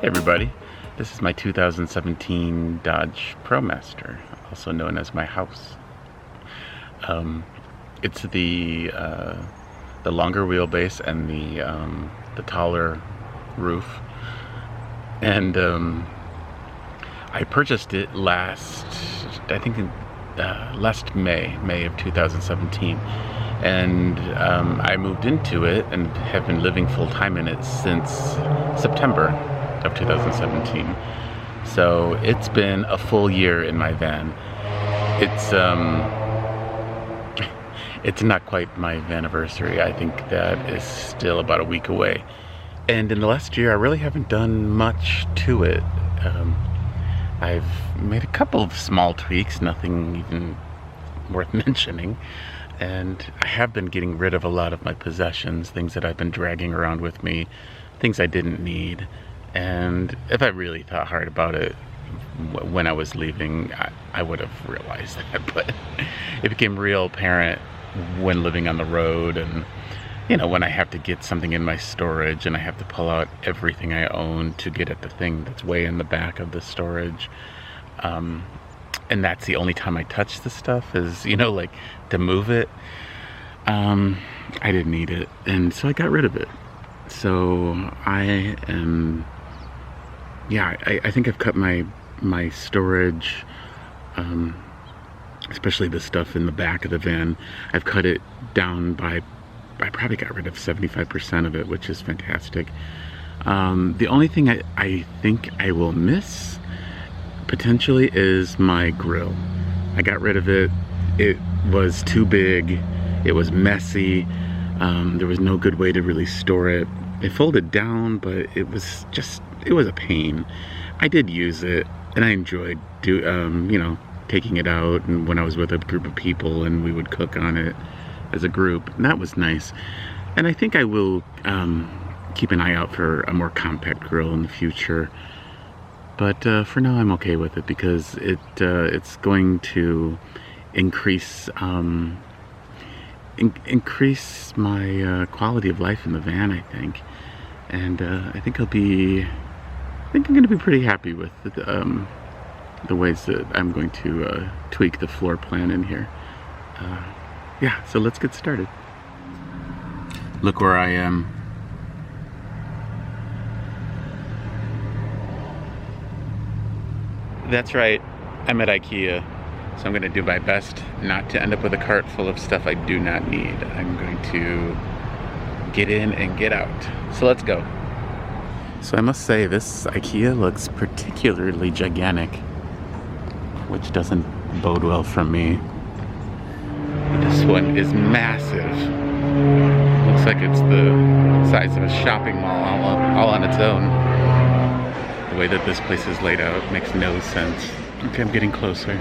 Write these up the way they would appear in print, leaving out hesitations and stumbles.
Hey everybody, this is my 2017 Dodge Promaster, also known as my house. It's the longer wheelbase and the taller roof, and I purchased it last May of 2017, and I moved into it and have been living full-time in it since September of 2017. So it's been a full year in my van. It's not quite my vanniversary. I think that is still about a week away. And in the last year, I really haven't done much to it. I've made a couple of small tweaks, nothing even worth mentioning. And I have been getting rid of a lot of my possessions, things that I've been dragging around with me, things I didn't need. And if I really thought hard about it when I was leaving, I would have realized that. But it became real apparent when living on the road, and when I have to get something in my storage and I have to pull out everything I own to get at the thing that's way in the back of the storage. And that's the only time I touch the stuff is, like to move it. I didn't need it, and so I got rid of it. So I am, I think I've cut my storage, especially the stuff in the back of the van. I've cut it down by, I probably got rid of 75% of it, which is fantastic. The only thing I think I will miss potentially is my grill. I got rid of it. It was too big. It was messy. There was no good way to really store it. It folded down, but it was a pain. I did use it, and I enjoyed taking it out, and when I was with a group of people and we would cook on it as a group, and that was nice. And I think I will keep an eye out for a more compact grill in the future. But for now, I'm okay with it because it's going to increase my quality of life in the van, I think. And I think I'm going to be pretty happy with the ways that I'm going to tweak the floor plan in here. Yeah, so let's get started. Look where I am. That's right, I'm at IKEA. So I'm going to do my best not to end up with a cart full of stuff I do not need. I'm going to get in and get out. So let's go. So I must say, this IKEA looks particularly gigantic, which doesn't bode well for me. This one is massive. Looks like it's the size of a shopping mall all on its own. The way that this place is laid out makes no sense. Okay, I'm getting closer.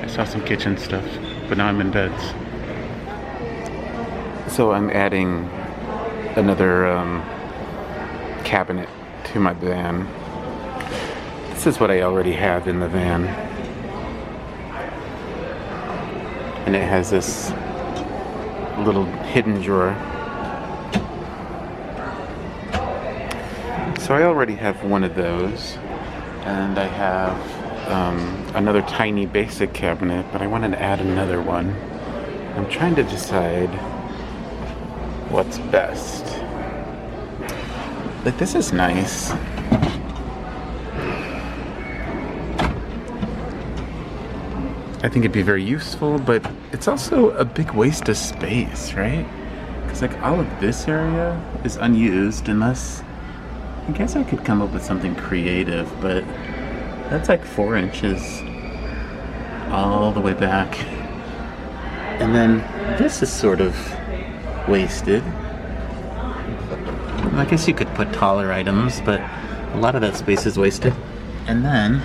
I saw some kitchen stuff, but now I'm in beds. So I'm adding another cabinet to my van. This is what I already have in the van. And it has this little hidden drawer. So I already have one of those. And I have another tiny basic cabinet, but I wanted to add another one. I'm trying to decide what's best. Like, this is nice. I think it'd be very useful, but it's also a big waste of space, right? Because like all of this area is unused, unless, I guess I could come up with something creative, but that's like 4 inches all the way back. And then this is sort of wasted. I guess you could put taller items, but a lot of that space is wasted. And then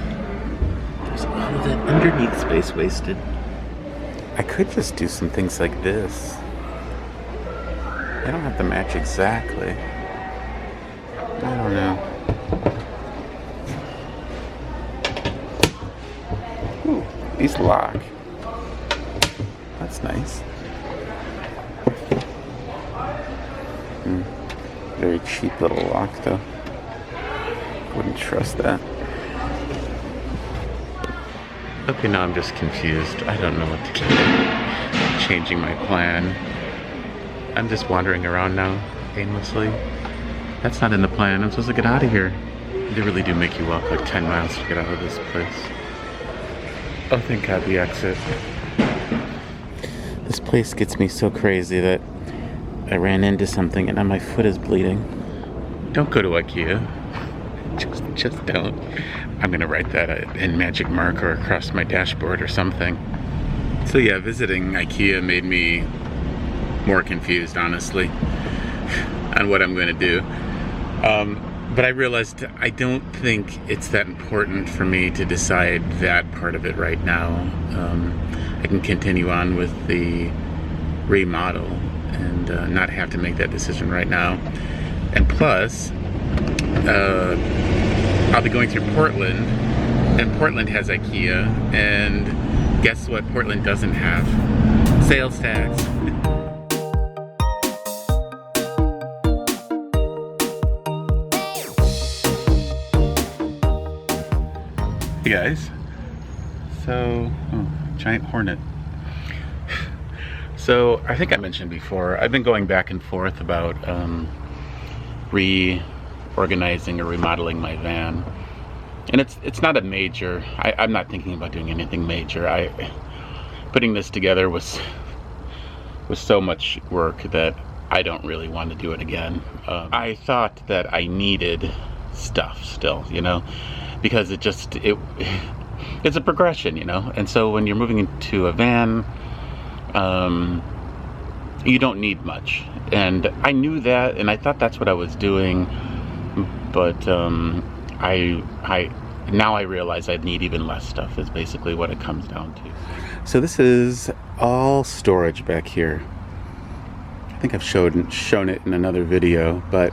there's all of that underneath space wasted. I could just do some things like this. I don't have to match exactly. I don't know. Ooh, these lock. That's nice. Very cheap little lock though. trust that. Okay, now I'm just confused. I don't know what to do. I'm changing my plan. I'm just wandering around now, aimlessly. That's not in the plan. I'm supposed to get out of here. They really do make you walk like 10 miles to get out of this place. Oh, thank God, the exit. This place gets me so crazy that I ran into something and now my foot is bleeding. Don't go to IKEA. Just don't. I'm gonna write that in magic marker across my dashboard or something. So yeah, visiting IKEA made me more confused, honestly, on what I'm gonna do. But I realized I don't think it's that important for me to decide that part of it right now. I can continue on with the remodel and not have to make that decision right now. And plus, I'll be going through Portland, and Portland has IKEA, and guess what Portland doesn't have? Sales tax. Hey guys, so, giant hornet. So I think I mentioned before, I've been going back and forth about reorganizing or remodeling my van, and it's not a major. I'm not thinking about doing anything major. Putting this together was so much work that I don't really want to do it again. I thought that I needed stuff still, you know, because it's a progression, you know. And so when you're moving into a van, you don't need much, and I knew that, and I thought that's what I was doing, but now I realize I'd need even less stuff is basically what it comes down to. So this is all storage back here. I think I've shown it in another video, but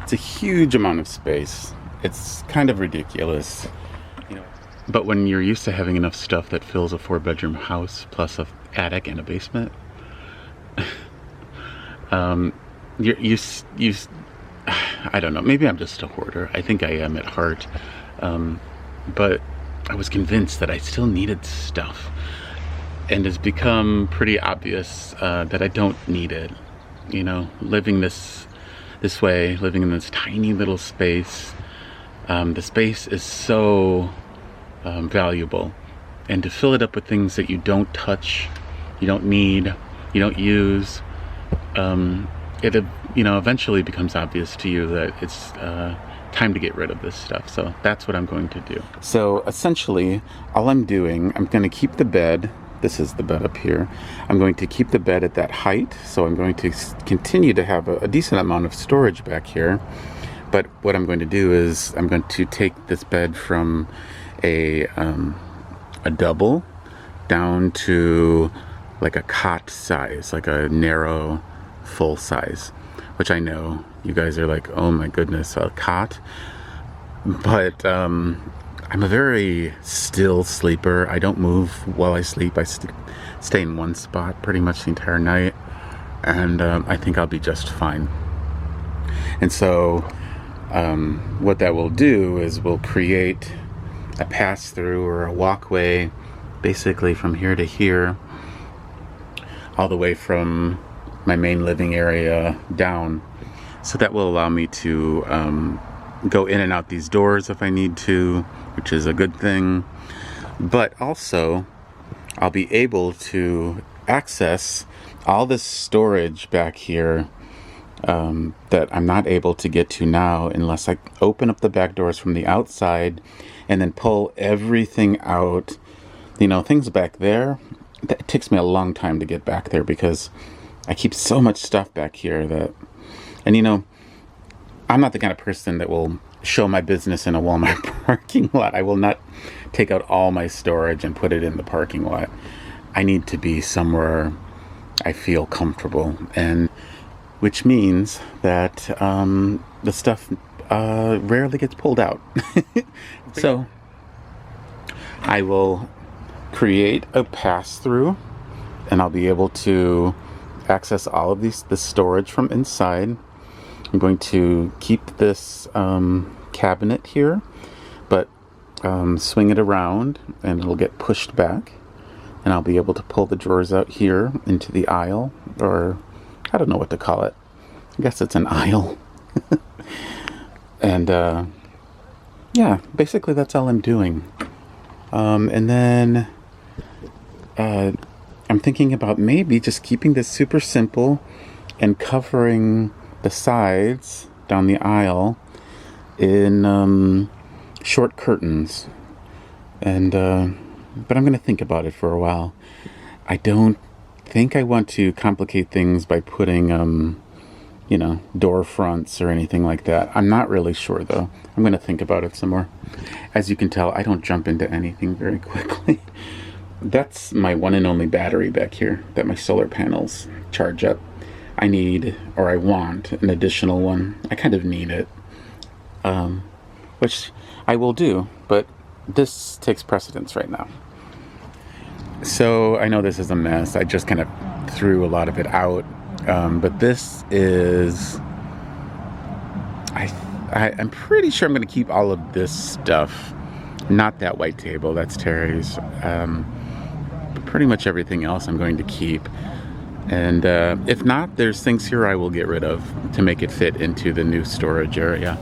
it's a huge amount of space. It's kind of ridiculous, you know. But when you're used to having enough stuff that fills a 4-bedroom house plus an attic and a basement, I don't know, maybe I'm just a hoarder. I think I am at heart. But I was convinced that I still needed stuff. And it's become pretty obvious that I don't need it. You know, living this way, living in this tiny little space, the space is so valuable. And to fill it up with things that you don't touch, you don't need, you don't use, it, you know, eventually becomes obvious to you that it's time to get rid of this stuff. So that's what I'm going to do. So essentially, all I'm doing, I'm going to keep the bed. This is the bed up here. I'm going to keep the bed at that height. So I'm going to continue to have a decent amount of storage back here. But what I'm going to do is I'm going to take this bed from a double down to like a cot size, like a narrow full size, which I know you guys are like, oh my goodness, a cot. But I'm a very still sleeper. I don't move while I sleep. I stay in one spot pretty much the entire night, and I think I'll be just fine. And so what that will do is we'll create a pass-through or a walkway basically from here to here, all the way from my main living area down. So that will allow me to go in and out these doors if I need to, which is a good thing. But also, I'll be able to access all this storage back here that I'm not able to get to now unless I open up the back doors from the outside and then pull everything out. You know, things back there, it takes me a long time to get back there because I keep so much stuff back here that, and you know, I'm not the kind of person that will show my business in a Walmart parking lot. I will not take out all my storage and put it in the parking lot. I need to be somewhere I feel comfortable, and which means that the stuff rarely gets pulled out. So I will create a pass-through, and I'll be able to access all of this storage from inside. I'm going to keep this cabinet here, but swing it around and it'll get pushed back, and I'll be able to pull the drawers out here into the aisle, or I don't know what to call it. I guess it's an aisle. And yeah, basically that's all I'm doing. And then I'm thinking about maybe just keeping this super simple and covering the sides down the aisle in short curtains. And but I'm going to think about it for a while. I don't think I want to complicate things by putting you know, door fronts or anything like that. I'm not really sure though. I'm going to think about it some more. As you can tell, I don't jump into anything very quickly. That's my one and only battery back here that my solar panels charge up. I need, or I want, an additional one. I kind of need it, which I will do, but this takes precedence right now. So I know this is a mess. I just kind of threw a lot of it out, but this is, I'm pretty sure I'm going to keep all of this stuff. Not that white table, that's Terry's. But pretty much everything else I'm going to keep. And if not, there's things here I will get rid of to make it fit into the new storage area.